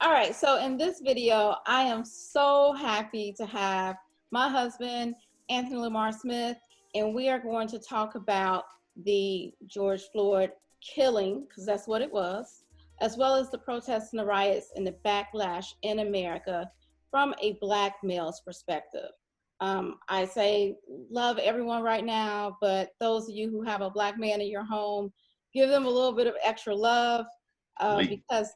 All right, so in this video, I am so happy to have my husband, Anthony Lamar Smith, and we are going to talk about the George Floyd killing, because that's what it was, as well as the protests and the riots and the backlash in America from a Black male's perspective. I say love everyone right now, but those of you who have a Black man in your home, give them a little bit of extra love because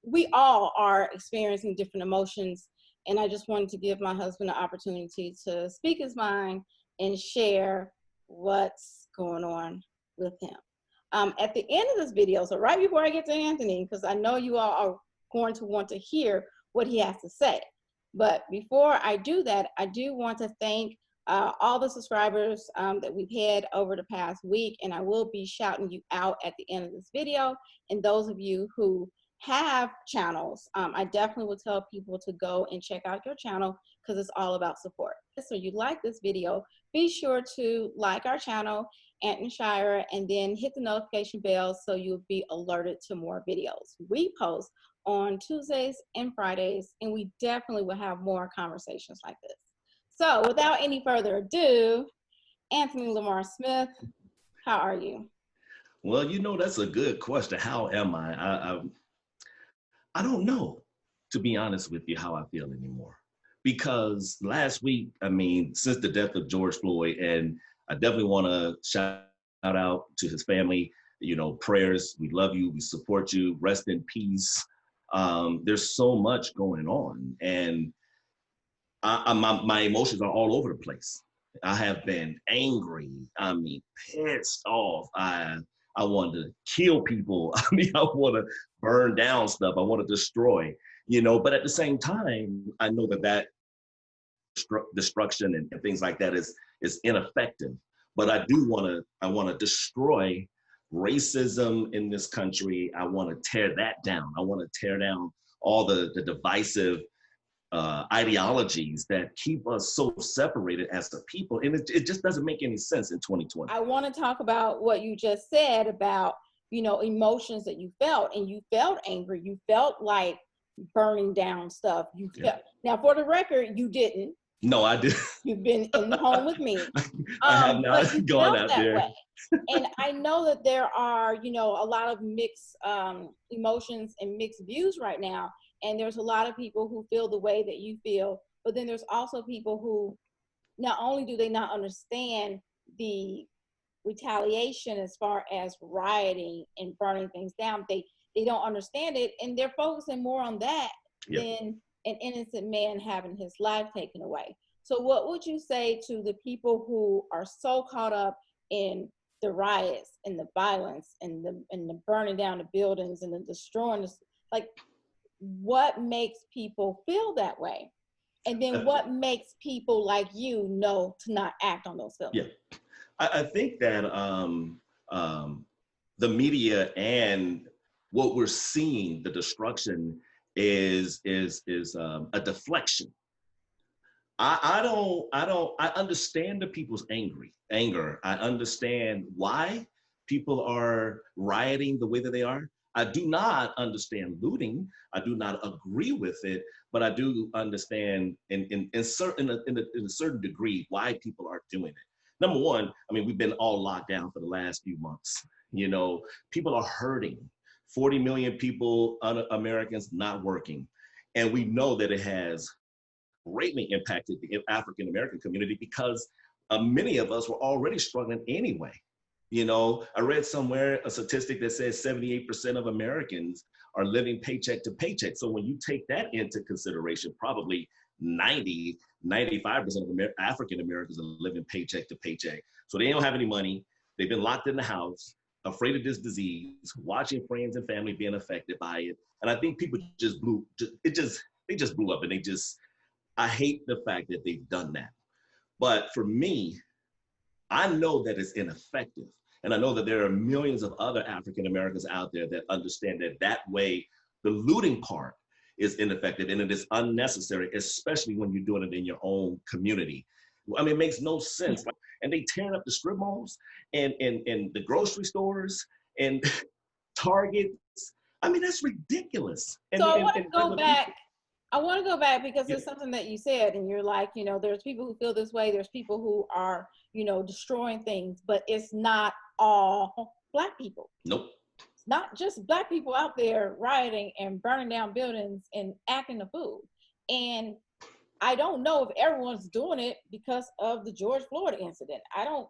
we all are experiencing different emotions. And I just wanted to give my husband an opportunity to speak his mind and share what's going on with him. At the end of this video, so right before I get to Anthony, because I know you all are going to want to hear what he has to say. But before I do that, I do want to thank all the subscribers that we've had over the past week, and I will be shouting you out at the end of this video. And those of you who have channels, I definitely will tell people to go and check out your channel because it's all about support. So you like this video, be sure to like our channel, Ant and Shira, and then hit the notification bell so you'll be alerted to more videos. We post on Tuesdays and Fridays, and we definitely will have more conversations like this. So without any further ado, Anthony Lamar Smith, how are you? Well, that's a good question. How am I? I don't know, to be honest with you, how I feel anymore. Because last week, since the death of George Floyd, and I definitely want to shout out to his family, prayers. We love you. We support you. Rest in peace. There's so much going on, and my emotions are all over the place. I have been angry. Pissed off. I want to kill people. I want to burn down stuff. I want to destroy, but at the same time, I know that destruction and things like that is ineffective. But I want to destroy racism in this country. I want to tear that down. I want to tear down all the divisive ideologies that keep us so separated as a people. And it just doesn't make any sense in 2020. I want to talk about what you just said about, emotions that you felt, and you felt angry. You felt like burning down stuff. Now, for the record, you didn't. No, I didn't. You've been in the home with me. I have not gone out there. Way. And I know that there are, a lot of mixed emotions and mixed views right now. And there's a lot of people who feel the way that you feel, but then there's also people who not only do they not understand the retaliation as far as rioting and burning things down, they don't understand it, and they're focusing more on that than an innocent man having his life taken away. So what would you say to the people who are so caught up in the riots and the violence and the burning down the buildings and the destroying, what makes people feel that way? And then what makes people like you know to not act on those feelings? Yeah, I think that the media and what we're seeing, the destruction, is a deflection. I understand the people's anger. I understand why people are rioting the way that they are. I do not understand looting. I do not agree with it, but I do understand in a certain degree why people are doing it. Number one, we've been all locked down for the last few months. People are hurting. 40 million people, Americans not working. And we know that it has greatly impacted the African-American community because many of us were already struggling anyway. I read somewhere a statistic that says 78% of Americans are living paycheck to paycheck. So when you take that into consideration, probably 95% of African Americans are living paycheck to paycheck. So they don't have any money. They've been locked in the house, afraid of this disease, watching friends and family being affected by it. And I think people just blew up, and I hate the fact that they've done that. But for me, I know that it's ineffective. And I know that there are millions of other African Americans out there that understand that way, the looting part is ineffective and it is unnecessary, especially when you're doing it in your own community. It makes no sense. And they tearing up the strip malls and the grocery stores and Targets. I mean, that's ridiculous. So I want to And go the back. people, I want to go back because yeah, there's something that you said, and you're like, there's people who feel this way. There's people who are, destroying things, but it's not all Black people. nope, It's not just Black people out there rioting and burning down buildings and acting a fool. And I don't know if everyone's doing it because of the George Floyd incident. I no,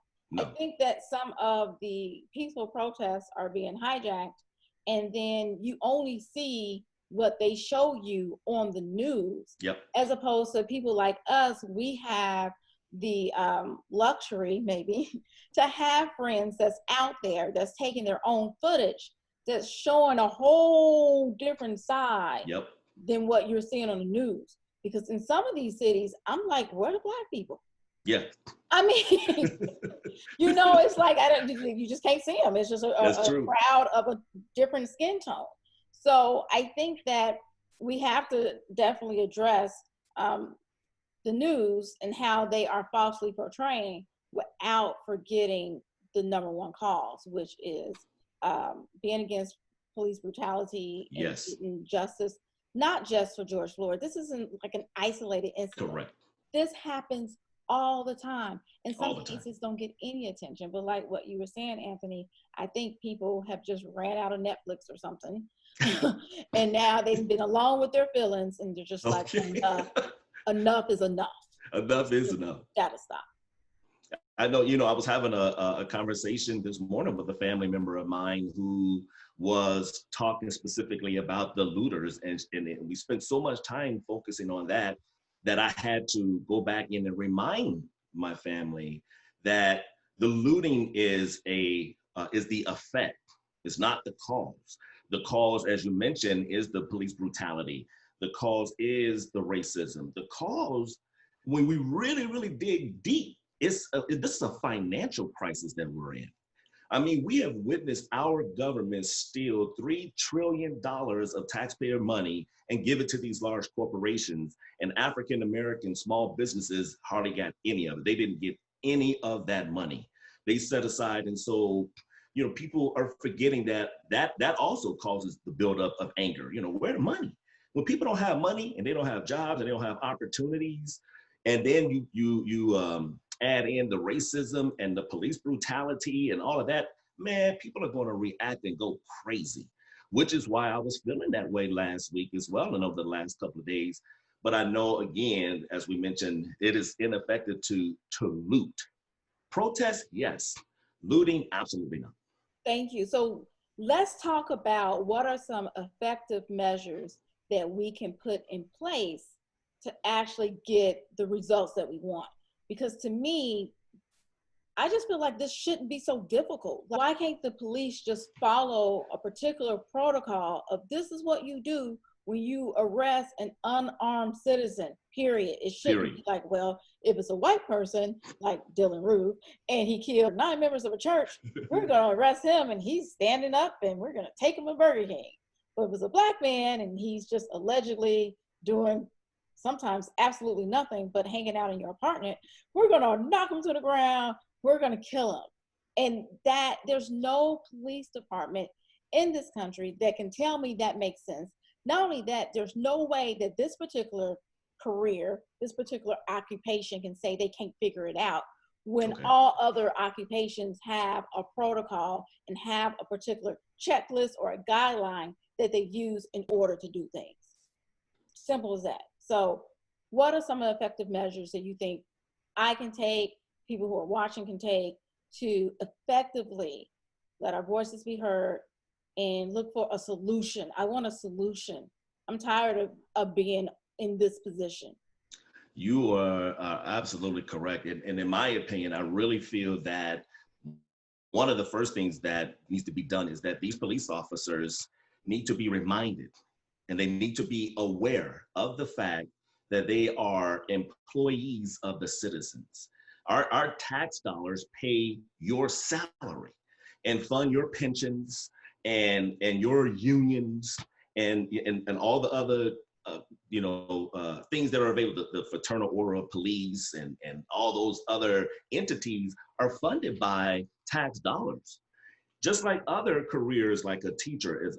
think that some of the peaceful protests are being hijacked, and then you only see what they show you on the news, yep, as opposed to people like us. We have the luxury, maybe, to have friends that's out there that's taking their own footage, that's showing a whole different side yep, than what you're seeing on the news. Because in some of these cities, I'm like, where are the Black people? yeah, I mean, it's like you just can't see them. It's just that's a true. crowd of a different skin tone. So I think that we have to definitely address the news and how they are falsely portraying, without forgetting the number one cause, which is being against police brutality and Yes, getting justice, not just for George Floyd. This isn't like an isolated incident. correct. This happens all the time. And some All the time. cases don't get any attention. But like what you were saying, Anthony, I think people have just ran out of Netflix or something. And now they've been alone with their feelings, and they're just like, Okay. enough is enough. Enough is enough. Gotta stop. I know, I was having a conversation this morning with a family member of mine who was talking specifically about the looters. And we spent so much time focusing on that, that I had to go back in and remind my family that the looting is the effect. It's not the cause. The cause, as you mentioned, is the police brutality. The cause is the racism. The cause, when we really, really dig deep, this is a financial crisis that we're in. I mean, we have witnessed our government steal $3 trillion of taxpayer money and give it to these large corporations, and African-American small businesses hardly got any of it. They didn't get any of that money. They set aside, and so, people are forgetting that also causes the buildup of anger. Where the money? When people don't have money and they don't have jobs and they don't have opportunities, and then you add in the racism and the police brutality and all of that, man, people are going to react and go crazy, which is why I was feeling that way last week as well, and over the last couple of days. But I know, again, as we mentioned, it is ineffective to loot. Protest, yes. Looting, absolutely not. Thank you. So let's talk about what are some effective measures that we can put in place to actually get the results that we want. Because to me, I just feel like this shouldn't be so difficult. Why can't the police just follow a particular protocol of this is what you do when you arrest an unarmed citizen, period? It shouldn't be like, well, if it's a white person like Dylan Roof and he killed 9 members of a church, we're going to arrest him and he's standing up and we're going to take him to Burger King. But if it's a Black man and he's just allegedly doing sometimes absolutely nothing but hanging out in your apartment, we're going to knock him to the ground. We're going to kill him. And that there's no police department in this country that can tell me that makes sense. Not only that, there's no way that this particular career, this particular occupation can say they can't figure it out when all other occupations have a protocol and have a particular checklist or a guideline that they use in order to do things. Simple as that. So what are some of the effective measures that you think I can take, people who are watching can take, to effectively let our voices be heard and look for a solution? I want a solution. I'm tired of being in this position. You are absolutely correct. And in my opinion, I really feel that one of the first things that needs to be done is that these police officers need to be reminded, and they need to be aware of the fact that they are employees of the citizens. Our tax dollars pay your salary and fund your pensions and your unions and all the other things that are available. The Fraternal Order of Police and all those other entities are funded by tax dollars. Just like other careers, like a teacher,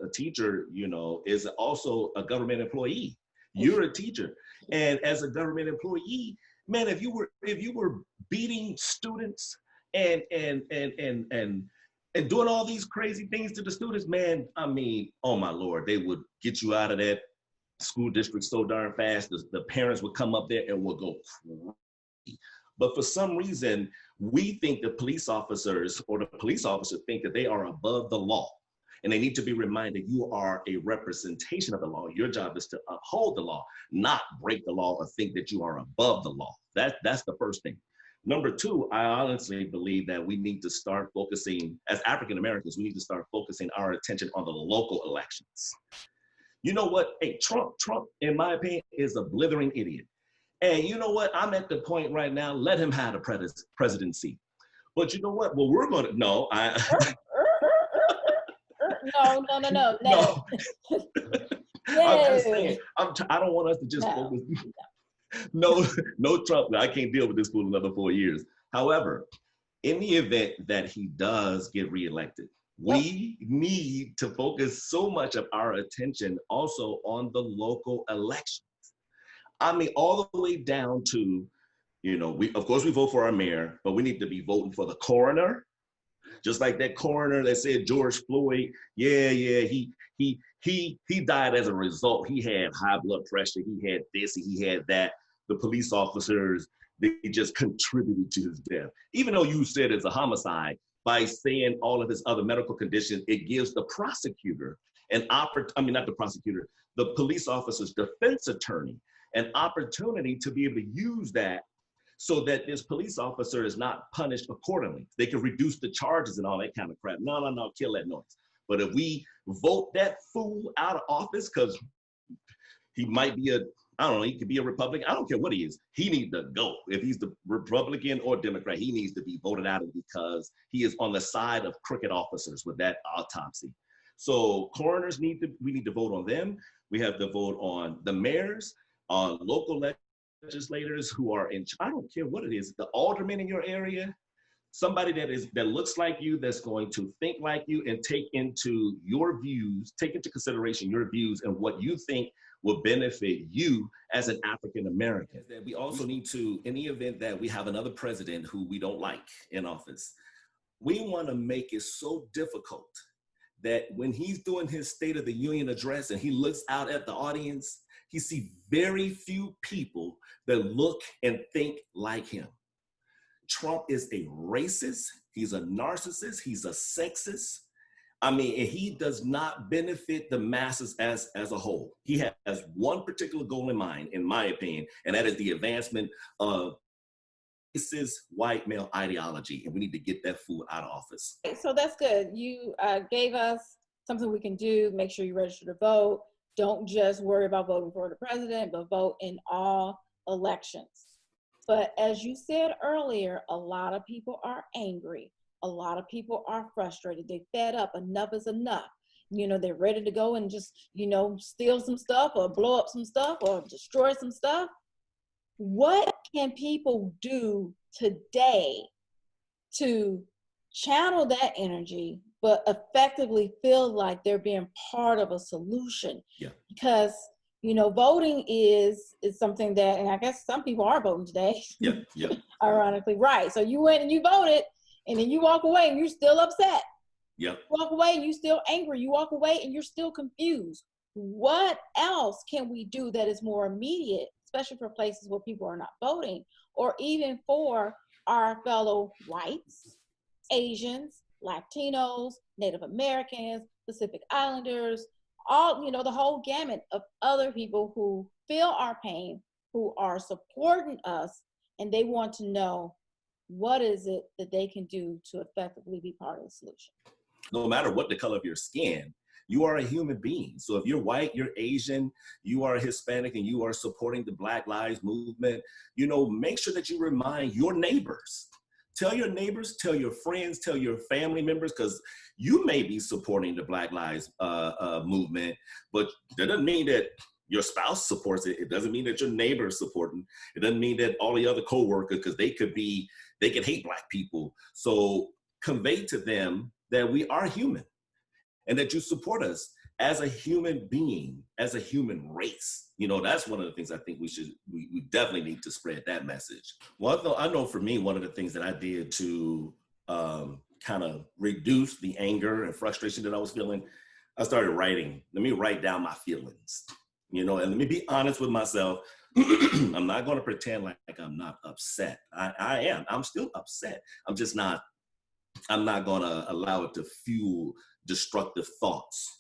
is also a government employee. You're a teacher. And as a government employee, man, if you were beating students and and and and and and doing all these crazy things to the students, man, I mean, oh my Lord, they would get you out of that school district so darn fast. The parents would come up there and would go crazy. But for some reason, we think the police officers or the police officers think that they are above the law. And they need to be reminded you are a representation of the law. Your job is to uphold the law, not break the law or think that you are above the law. That's the first thing. Number two, I honestly believe that we need to start focusing, as African Americans, we need to start focusing our attention on the local elections. You know what? Hey, Trump, in my opinion, is a blithering idiot. And you know what? I'm at the point right now, let him have the presidency. But you know what? Well, we're going to, no, No. no. I'm just saying, I don't want us to just focus. No Trump. I can't deal with this for another 4 years. However, in the event that he does get reelected, we need to focus so much of our attention also on the local elections. I mean, all the way down to, of course we vote for our mayor, but we need to be voting for the coroner. Just like that coroner that said George Floyd, he died as a result. He had high blood pressure, he had this, he had that. The police officers, they just contributed to his death. Even though you said it's a homicide, by saying all of his other medical conditions, it gives the prosecutor not the prosecutor, the police officer's defense attorney, an opportunity to be able to use that so that this police officer is not punished accordingly. They can reduce the charges and all that kind of crap. No, kill that noise. But if we vote that fool out of office, because he might be he could be a Republican. I don't care what he is. He needs to go. If he's the Republican or Democrat, he needs to be voted out because he is on the side of crooked officers with that autopsy. So coroners we need to vote on them. We have to vote on the mayors, on local legislators who are I don't care what it is, the alderman in your area, somebody that looks like you, that's going to think like you and take into consideration your views and what you think will benefit you as an African American. That we also need to, in the event that we have another president who we don't like in office, we want to make it so difficult that when he's doing his State of the Union address and he looks out at the audience, he sees very few people that look and think like him. Trump is a racist, he's a narcissist, he's a sexist. I mean, and he does not benefit the masses as a whole. He has one particular goal in mind, in my opinion, and that is the advancement of racist white male ideology, and we need to get that fool out of office. So that's good. You gave us something we can do. Make sure you register to vote. Don't just worry about voting for the president, but vote in all elections. But as you said earlier, a lot of people are angry. A lot of people are frustrated. They fed up. Enough is enough. They're ready to go and just, steal some stuff or blow up some stuff or destroy some stuff. What can people do today to channel that energy, but effectively feel like they're being part of a solution? Yeah. Because voting is something that, and I guess some people are voting today. Yeah. Ironically, right. So you went and you voted, and then you walk away and you're still upset. Yep. You walk away and you're still angry. You walk away and you're still confused. What else can we do that is more immediate, especially for places where people are not voting, or even for our fellow whites, Asians, Latinos, Native Americans, Pacific Islanders, all, the whole gamut of other people who feel our pain, who are supporting us, and they want to know what is it that they can do to effectively be part of the solution. No matter what the color of your skin, you are a human being. So if you're white, you're Asian, you are Hispanic, and you are supporting the Black Lives Movement, make sure that you remind your neighbors. Tell your neighbors, tell your friends, tell your family members, because you may be supporting the Black Lives movement, but that doesn't mean that your spouse supports it. It doesn't mean that your neighbor is supporting. It doesn't mean that all the other coworkers, because they could hate Black people. So convey to them that we are human and that you support us as a human being, as a human race. You know, that's one of the things I think we definitely need to spread that message. Well, I know for me, one of the things that I did to kind of reduce the anger and frustration that I was feeling, I started writing. Let me write down my feelings, you know, and let me be honest with myself. I'm not going to pretend like I'm not upset. I am. I'm still upset. I'm not going to allow it to fuel destructive thoughts.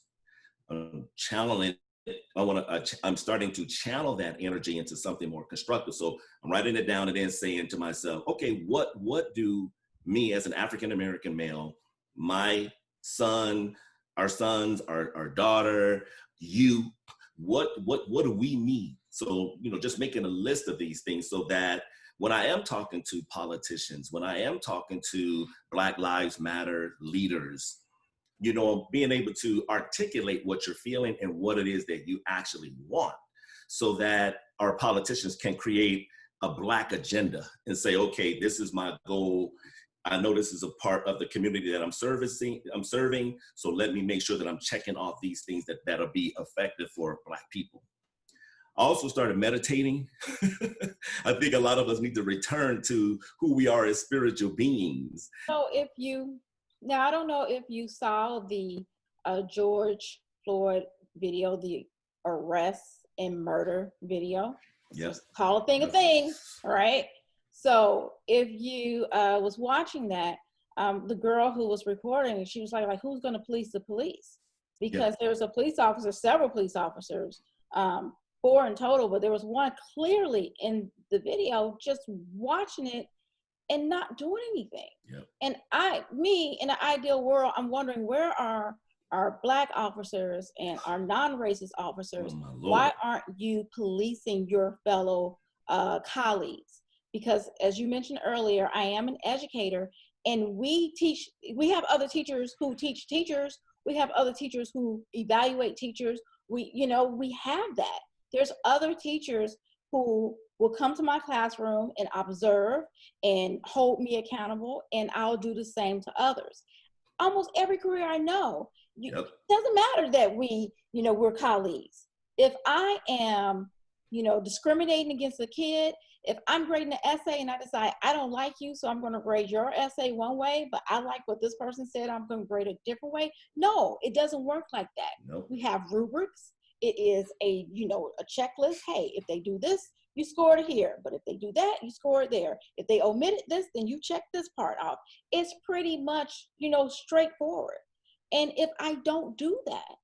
Channeling it. I'm starting to channel that energy into something more constructive. So I'm writing it down and then saying to myself, okay, what do me as an African American male, my son, our sons, our daughter, you, what do we need? So, you know, just making a list of these things so that when I am talking to politicians, when I am talking to Black Lives Matter leaders, you know, being able to articulate what you're feeling and what it is that you actually want, so that our politicians can create a Black agenda and say, okay, this is my goal. I know this is a part of the community that I'm serving. So let me make sure that I'm checking off these things that'll be effective for Black people. I also started meditating. I think a lot of us need to return to who we are as spiritual beings. So now I don't know if you saw the George Floyd video, the arrest and murder video. Yes. Call a thing a thing, right? So if you was watching that, the girl who was recording, she was like who's going to police the police? Because there was a police officer, several police officers, 4 in total, but there was one clearly in the video just watching it and not doing anything. Yep. And in an ideal world, I'm wondering, where are our Black officers and our non-racist officers? Oh, why aren't you policing your fellow colleagues? Because as you mentioned earlier, I am an educator, and we have other teachers who teach teachers. We have other teachers who evaluate teachers. We have that. There's other teachers who will come to my classroom and observe and hold me accountable, and I'll do the same to others. Almost every career I know, it doesn't matter that we're colleagues. If I am, discriminating against a kid, if I'm grading an essay and I decide I don't like you, so I'm going to grade your essay one way, but I like what this person said, I'm going to grade a different way. No, it doesn't work like that. Nope. We have rubrics. It is a checklist. Hey, if they do this, you score it here. But if they do that, you score it there. If they omitted this, then you check this part off. It's pretty much, straightforward. And if I don't do that,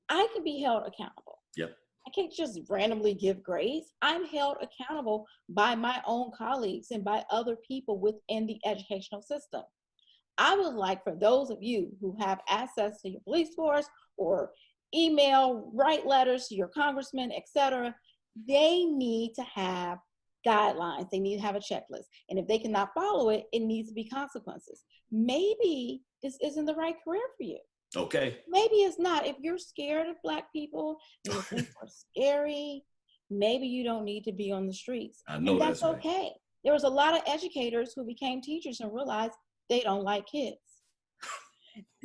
I can be held accountable. Yep. I can't just randomly give grades. I'm held accountable by my own colleagues and by other people within the educational system. I would like for those of you who have access to your police force or email, write letters to your congressman, etc., they need to have guidelines. They need to have a checklist. And if they cannot follow it, it needs to be consequences. Maybe this isn't the right career for you. Okay. Maybe it's not. If you're scared of Black people and you think they're scary, maybe you don't need to be on the streets. I know, and that's right. okay. There was a lot of educators who became teachers and realized they don't like kids.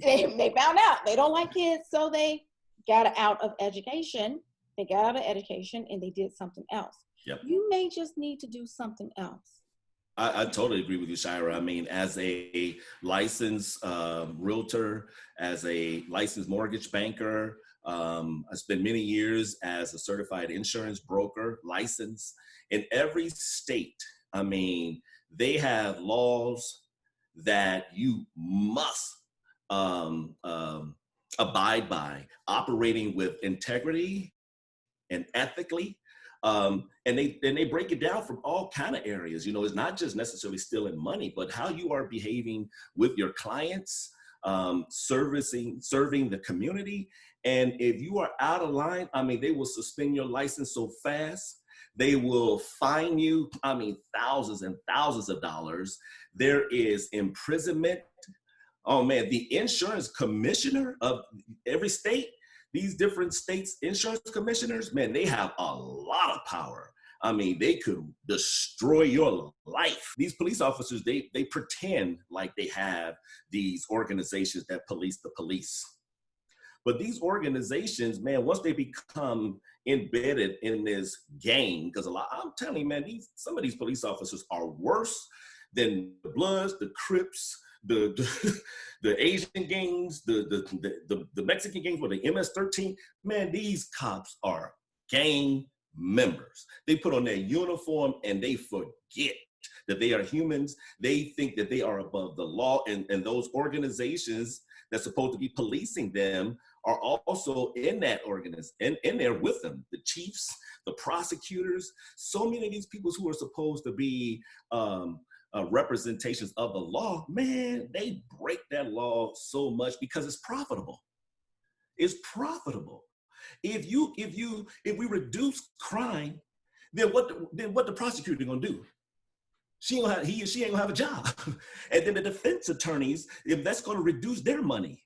They found out they don't like kids, so they got out of education. They got out of education and they did something else. Yep. You may just need to do something else. I totally agree with you, Shira. I mean, as a licensed realtor, as a licensed mortgage banker, I spent many years as a certified insurance broker, licensed in every state. I mean, they have laws that you must abide by, operating with integrity and ethically. And they break it down from all kind of areas. It's not just necessarily stealing money, but how you are behaving with your clients, serving the community. And if you are out of line, I mean, they will suspend your license so fast. They will fine you, thousands and thousands of dollars. There is imprisonment. Oh man, the insurance commissioner of every state, these different states' insurance commissioners, man, they have a lot of power. I mean, they could destroy your life. These police officers, they pretend like they have these organizations that police the police. But these organizations, man, once they become embedded in this game, because I'm telling you, man, some of these police officers are worse than the Bloods, the Crips, the the Asian gangs, the Mexican gangs, or the MS-13. Man, these cops are gang members. They put on their uniform and they forget that they are humans. They think that they are above the law, and those organizations that's supposed to be policing them are also in that organization, in there with them. The chiefs, the prosecutors, so many of these people who are supposed to be representations of the law, man, they break that law so much because it's profitable. It's profitable. If we reduce crime, then what the prosecutor gonna do? She ain't gonna have a job. And then the defense attorneys, if that's gonna reduce their money,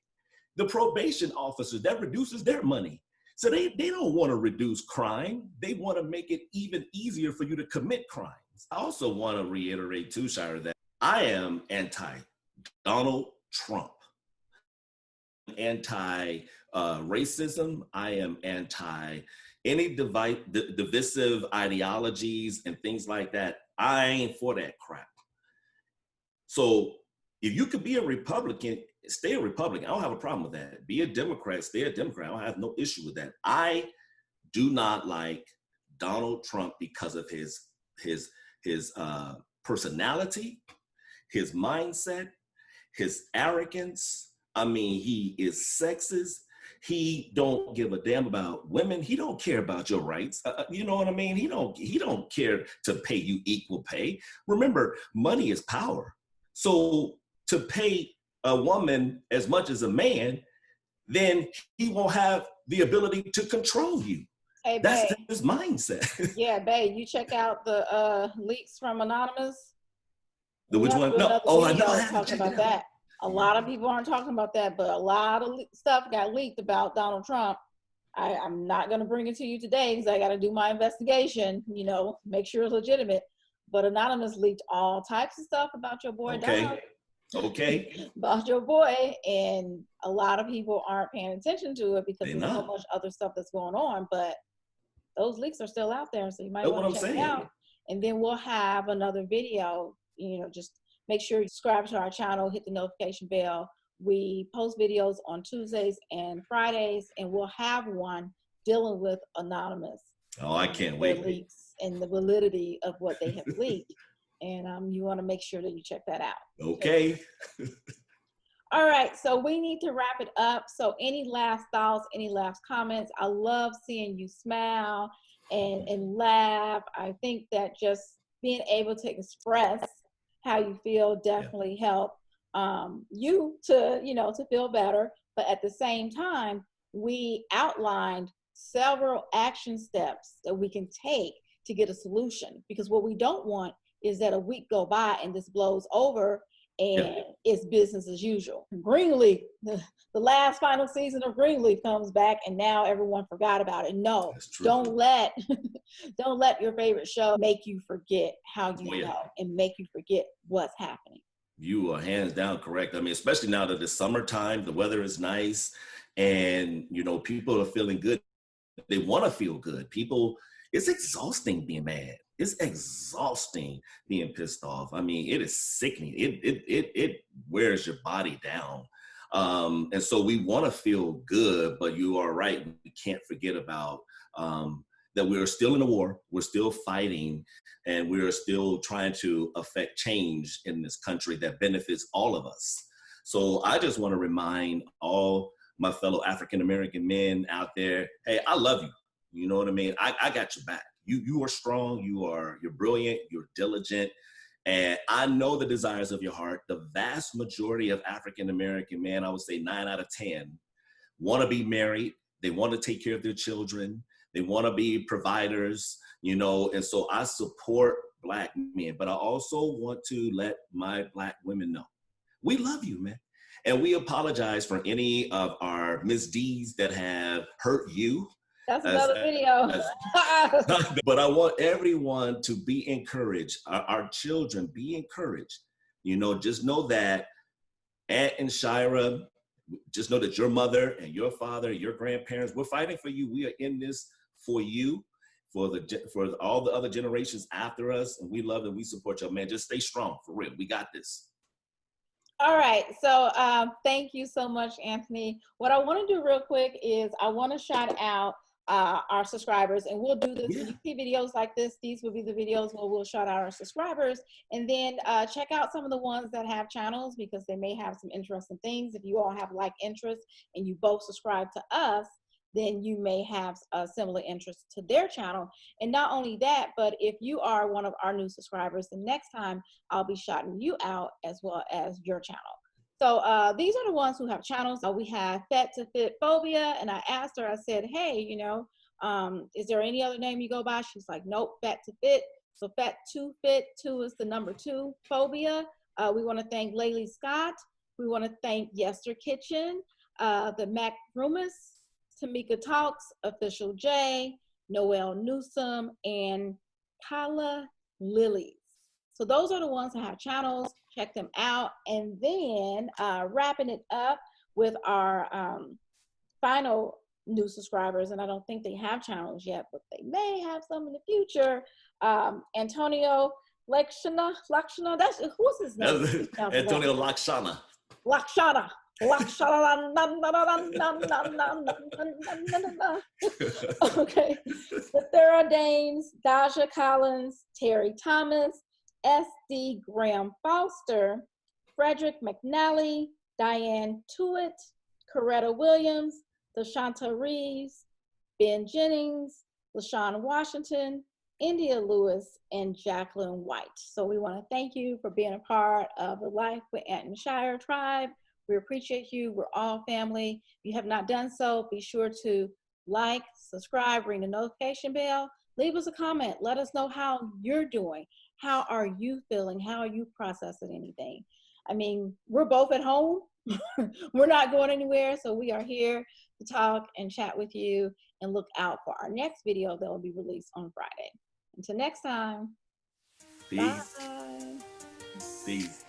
the probation officers, that reduces their money. So they don't want to reduce crime. They want to make it even easier for you to commit crimes. I also want to reiterate too, Shira, that I am anti-Donald Trump, anti-racism. I am anti any divisive ideologies and things like that. I ain't for that crap. So if you could be a Republican, stay a Republican. I don't have a problem with that. Be a Democrat, stay a Democrat. I don't have no issue with that. I do not like Donald Trump because of his personality, his mindset, his arrogance. I mean, he is sexist. He don't give a damn about women. He don't care about your rights. You know what I mean? He don't care to pay you equal pay. Remember, money is power. So to pay a woman as much as a man, then he won't have the ability to control you. Hey, that's babe. His mindset. Yeah, babe, you check out the leaks from Anonymous. The which one? No. Oh, I know. I haven't talking about that. A lot of people aren't talking about that, but a lot of stuff got leaked about Donald Trump. I'm not going to bring it to you today because I got to do my investigation, make sure it's legitimate. But Anonymous leaked all types of stuff about your boy Donald. Okay. About your boy, and a lot of people aren't paying attention to it because there's so much other stuff that's going on. But those leaks are still out there, so you might want to check it out. And then we'll have another video. Just make sure you subscribe to our channel, hit the notification bell. We post videos on Tuesdays and Fridays, and we'll have one dealing with Anonymous. Oh, I can't wait. Leaks and the validity of what they have leaked. And you want to make sure that you check that out. Okay. All right, so we need to wrap it up. So any last thoughts, any last comments? I love seeing you smile and laugh. I think that just being able to express how you feel definitely help you to feel better. But at the same time, we outlined several action steps that we can take to get a solution, because what we don't want is that a week go by and this blows over and it's business as usual. Greenleaf, the last final season of Greenleaf comes back and now everyone forgot about it. No, don't let your favorite show make you forget how you know and make you forget what's happening. You are hands down correct. I mean, especially now that it's summertime, the weather is nice, and people are feeling good. They want to feel good. It's exhausting being mad. It's exhausting being pissed off. I mean, it is sickening. It wears your body down. And so we want to feel good, but you are right. We can't forget about that we are still in a war. We're still fighting, and we are still trying to affect change in this country that benefits all of us. So I just want to remind all my fellow African-American men out there, hey, I love you. You know what I mean? I got your back. You are strong. You're brilliant. You're diligent. And I know the desires of your heart. The vast majority of African-American men, I would say 9 out of 10, want to be married. They want to take care of their children. They want to be providers, and so I support Black men, but I also want to let my Black women know we love you, man. And we apologize for any of our misdeeds that have hurt you. That's another video. But I want everyone to be encouraged. Our children, be encouraged. You know, just know that Aunt and Shira, just know that your mother and your father, your grandparents, we're fighting for you. We are in this for you, for all the other generations after us, and we love and we support you. Man, just stay strong, for real. We got this. All right, so thank you so much, Anthony. What I want to do real quick is I want to shout out our subscribers, and we'll do this. When you see videos like this, these will be the videos where we'll shout out our subscribers, and then check out some of the ones that have channels, because they may have some interesting things. If you all have like interests and you both subscribe to us, then you may have a similar interest to their channel. And not only that, but if you are one of our new subscribers, the next time I'll be shouting you out as well as your channel. So these are the ones who have channels. We have Fat to Fit Phobia, and I asked her, I said, hey, you know, is there any other name you go by? She's like, nope, Fat to Fit. So Fat to Fit, 2 is the number 2, Phobia. We want to thank Laylee Scott. We want to thank Yester Kitchen, the Mac Rumus, Tamika Talks, Official J, Noel Newsom, and Kala Lilies. So those are the ones that have channels. Check them out. And then wrapping it up with our final new subscribers, and I don't think they have channels yet, but they may have some in the future. Antonio Lakshana, that's, who's his name? Antonio Lakshana. Lakshana. Okay. The Thorough Dames, Daja Collins, Terry Thomas, S.D. Graham Foster, Frederick McNally, Diane Tuitt, Coretta Williams, LaShanta Reeves, Ben Jennings, LaShawn Washington, India Lewis, and Jacqueline White. So we want to thank you for being a part of the Life with Ant and Shire tribe. We appreciate you. We're all family. If you have not done so, be sure to like, subscribe, ring the notification bell, leave us a comment. Let us know how you're doing. How are you feeling? How are you processing anything? I mean, we're both at home. We're not going anywhere, so we are here to talk and chat with you, and look out for our next video that will be released on Friday. Until next time. Peace. Bye. Peace.